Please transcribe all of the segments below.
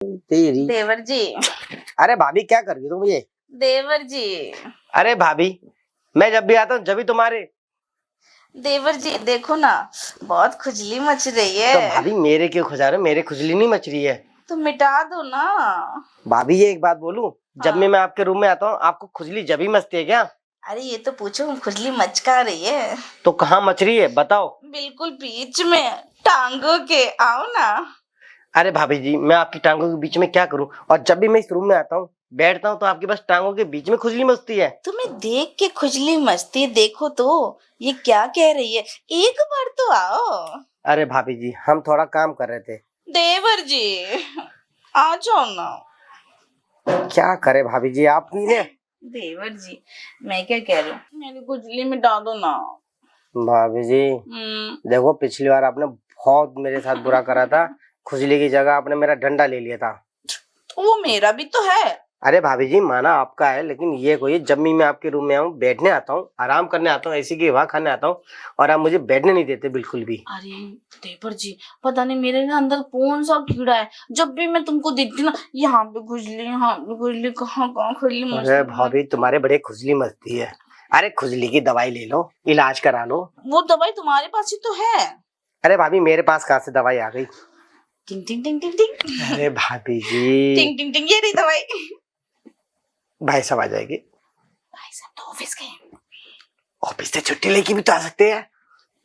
तेरी। देवर जी। अरे भाभी क्या कर रही हो तुम ये? देवर जी। अरे भाभी, मैं जब भी आता हूँ जब भी तुम्हारे। देवर जी देखो ना, बहुत खुजली मच रही है। तो भाभी मेरे क्यों खुजा रहे हो? मेरे खुजली नहीं मच रही है। तो मिटा दो ना। भाभी ये एक बात बोलूं, जब हाँ। मैं आपके रूम में आता हूँ आपको खुजली जब ही मचती है क्या? अरे ये तो पूछो, खुजली मच कहाँ रही है? तो कहाँ मच रही है बताओ। बिल्कुल बीच में, टांगों के। आओ ना। अरे भाभी जी, मैं आपकी टांगों के बीच में क्या करूं? और जब भी मैं इस रूम में आता हूँ बैठता हूँ तो आपके बस टांगों के बीच में खुजली मचती है। तुम्हें देख के खुजली मचती, देखो तो ये क्या कह रही है। एक बार तो आओ। अरे भाभी जी, हम थोड़ा काम कर रहे थे। देवर जी आ जाओ ना। क्या करे भाभी जी आप ही ने। देवर जी मैं क्या कह रही हूँ, मेरी खुजली मिटा दो ना। भाभी जी देखो, पिछली बार आपने बहुत मेरे साथ बुरा करा था। खुजली की जगह आपने मेरा डंडा ले लिया था। वो मेरा भी तो है। अरे भाभी जी, माना आपका है, लेकिन ये कोई जब भी मैं आपके रूम में आऊँ बैठने आता हूँ, आराम करने आता हूँ, ऐसी की हवा खाने आता हूँ और आप मुझे बैठने नहीं देते बिल्कुल भी। अरे देवर जी, पता नहीं मेरे ना अंदर कौन सा कीड़ा है, जब भी मैं तुमको देखती ना, यहाँ पे खुजली, यहाँ पे खुजली, कहाँ कहाँ खुजली अरे भाभी, तुम्हारे बड़े खुजली मचती है। अरे खुजली की दवाई ले लो, इलाज करा लो। वो दवाई तुम्हारे पास ही तो है। अरे भाभी, मेरे पास कहाँ से दवाई आ गई? टिंग टिंग टिंग टिंग टिंग। अरे भाभी जी, टिंग टिंग टिंग, ये रही दवाई। भाई साहब आ जाएगी। भाई साहब तो ऑफिस गए। ऑफिस से छुट्टी लेके भी तो आ सकते हैं।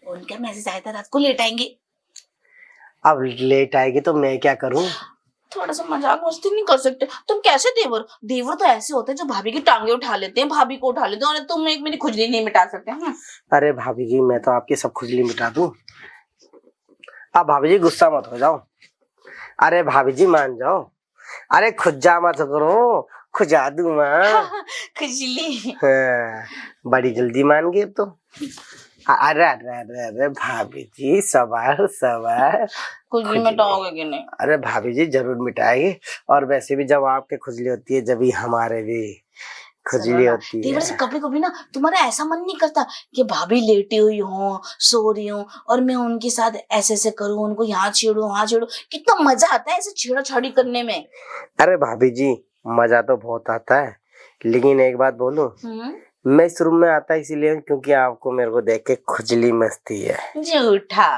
उनका मैसेज आया था रात को, लेट आएंगे। अब लेट आएगी तो मैं क्या करूं? थोड़ा सा मजाक मस्ती नहीं कर सकते तुम? कैसे देवर? देवर तो ऐसे होते हैं जो भाभी की टांगे उठा लेते हैं, भाभी को उठा लेते हैं, और तुम एक मेरी खुजली नहीं मिटा सकते हैं। अरे भाभी जी, मैं तो आपकी सब खुजली मिटा दूं। अब भाभी जी गुस्सा मत हो जाओ। अरे भाभी जी मान जाओ। अरे खुजा मत करो, खुजा दूं मैं। खुजली। हाँ, बड़ी जल्दी मान गए अब तो। अरे अरे अरे अरे भाभी जी, सवार सवार। खुजली मिटाओगे कि नहीं? अरे भाभी जी जरूर मिटाएंगे। और वैसे भी जब आपके खुजली होती है जब भी हमारे भी खुजली होती देवर है। से कभी कभी ना तुम्हारा ऐसा मन नहीं करता कि भाभी लेटी हुई हो, सो रही हो, और मैं उनके साथ ऐसे ऐसे करूं, उनको यहाँ छेड़ू वहां छेड़ू? कितना मजा आता है ऐसे छेड़ा छाड़ी करने में। अरे भाभी जी, मजा तो बहुत आता है, लेकिन एक बात बोलूं, मैं इस रूम में आता इसीलिए हूं क्योंकि आपको मेरे को देख के खुजली मचती है। झूठा।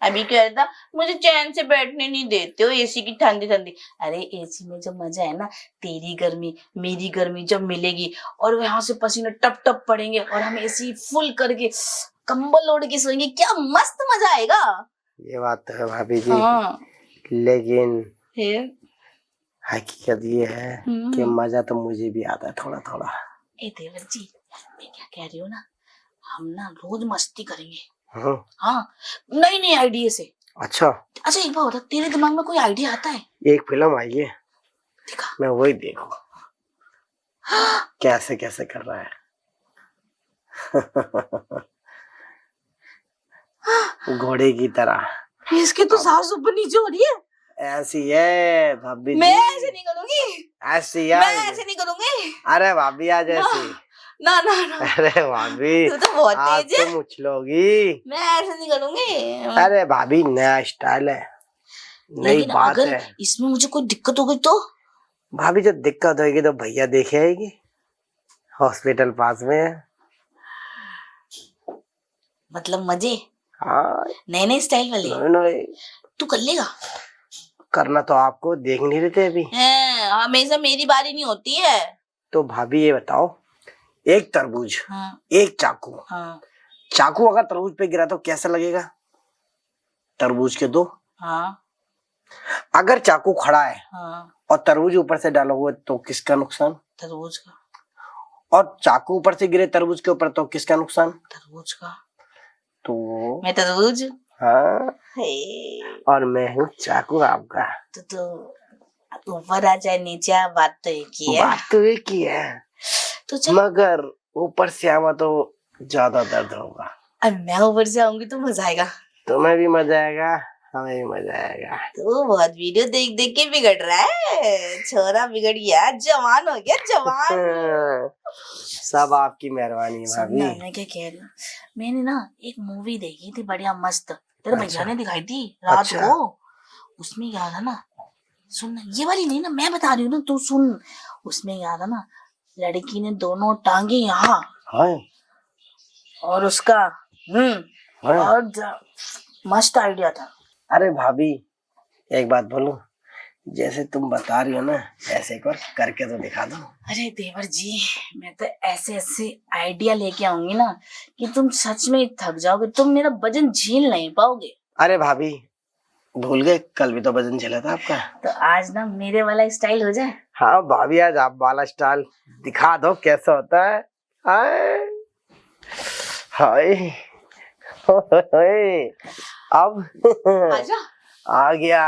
अभी कह रहा था मुझे चैन से बैठने नहीं देते हो, एसी की ठंडी ठंडी। अरे एसी में जो मजा है ना, तेरी गर्मी मेरी गर्मी जब मिलेगी, और यहाँ से पसीने टप टप पड़ेंगे, और हम एसी फुल करके कंबल ओढ़ के सोएंगे, क्या मस्त मजा आएगा। ये बात तो है भाभी जी। हाँ। लेकिन फिर हकीकत ये है कि मजा तो मुझे भी आता है थोड़ा थोड़ा। ए देवर जी, मैं क्या कह रही हूँ ना, हम ना रोज मस्ती करेंगे। हाँ, हाँ, नई नई आइडिया से। अच्छा अच्छा एक बात बता, तेरे दिमाग में कोई आइडिया आता है? एक फिल्म आई है, दिखा। मैं वही देखूं कैसे कैसे कर रहा है। घोड़े की तरह। इसके तो सांस ऊपर नीचे हो रही है। ऐसी है भाभी जी। मैं ऐसे नहीं करूंगी। ऐसी है। मैं ऐसे नहीं करूंगी। अरे भाभी आज ऐसी। ना ना ना। अरे भाभी, तू तो बहुत आज तेज है। तो उछलोगी। मैं ऐसे नहीं करूंगी। अरे भाभी, नया स्टाइल है, नई लेकिन बात अगर है। इसमें मुझे कोई दिक्कत हो गई तो? भाभी जब दिक्कत होगी तो भैया देखे आएगी, हॉस्पिटल पास में है। मतलब मजे? हाँ, नए नए स्टाइल वाले? नहीं तू कर लेगा? करना तो आपको, देख नहीं रहे थे अभी। हमेशा मेरी बारी नहीं होती है। तो भाभी ये बताओ, एक तरबूज, हाँ। एक चाकू। हाँ। चाकू अगर तरबूज पे गिरा तो कैसा लगेगा? तरबूज के दो। हाँ। अगर चाकू खड़ा है, हाँ, और तरबूज ऊपर से डाला हुआ तो किसका नुकसान? तरबूज का। और चाकू ऊपर से गिरे तरबूज के ऊपर तो किसका नुकसान? तरबूज का। तो मैं तरबूज। हाँ। और मैं हूँ चाकू आपका। तो ऊपर आ चाहे नीचे आ, बात तो एक ही है। बात तो एक ही है, तो मगर ऊपर से आवा तो ज्यादा दर्द होगा। और मैं ऊपर से आऊंगी तो मजा आएगा। तुम्हें भी मजा आएगा, हमें भी मजा आएगा। तो बहुत वीडियो देख देख के बिगड़ रहा है, छोरा बिगड़ गया, जवान हो गया जवान। सब आपकी मेहरबानी है भाभी। मैं क्या कह रही हूँ, मैंने ना एक मूवी देखी थी बढ़िया मस्त, तेरे भैया ने दिखाई थी रात को। उसमें क्या था ना, सुन, ये वाली नहीं ना, मैं बता रही हूँ ना, तू सुन। उसमें याद है ना, लड़की ने दोनों टांगे यहाँ हाँ और उसका हाँ। और मस्त आइडिया था। अरे भाभी एक बात बोलूं, जैसे तुम बता रही हो ना ऐसे एक बार करके तो दिखा दो। अरे देवर जी, मैं तो ऐसे ऐसे आइडिया लेके आऊंगी ना कि तुम सच में थक जाओगे, तुम मेरा वजन झेल नहीं पाओगे। अरे भाभी भूल गए, कल भी तो वजन झेला था आपका। तो आज ना मेरे वाला स्टाइल हो जाए। हाँ भाभी आज आप वाला स्टाइल दिखा दो कैसा होता है। हाय हाय हाय, अब आजा। आ गया।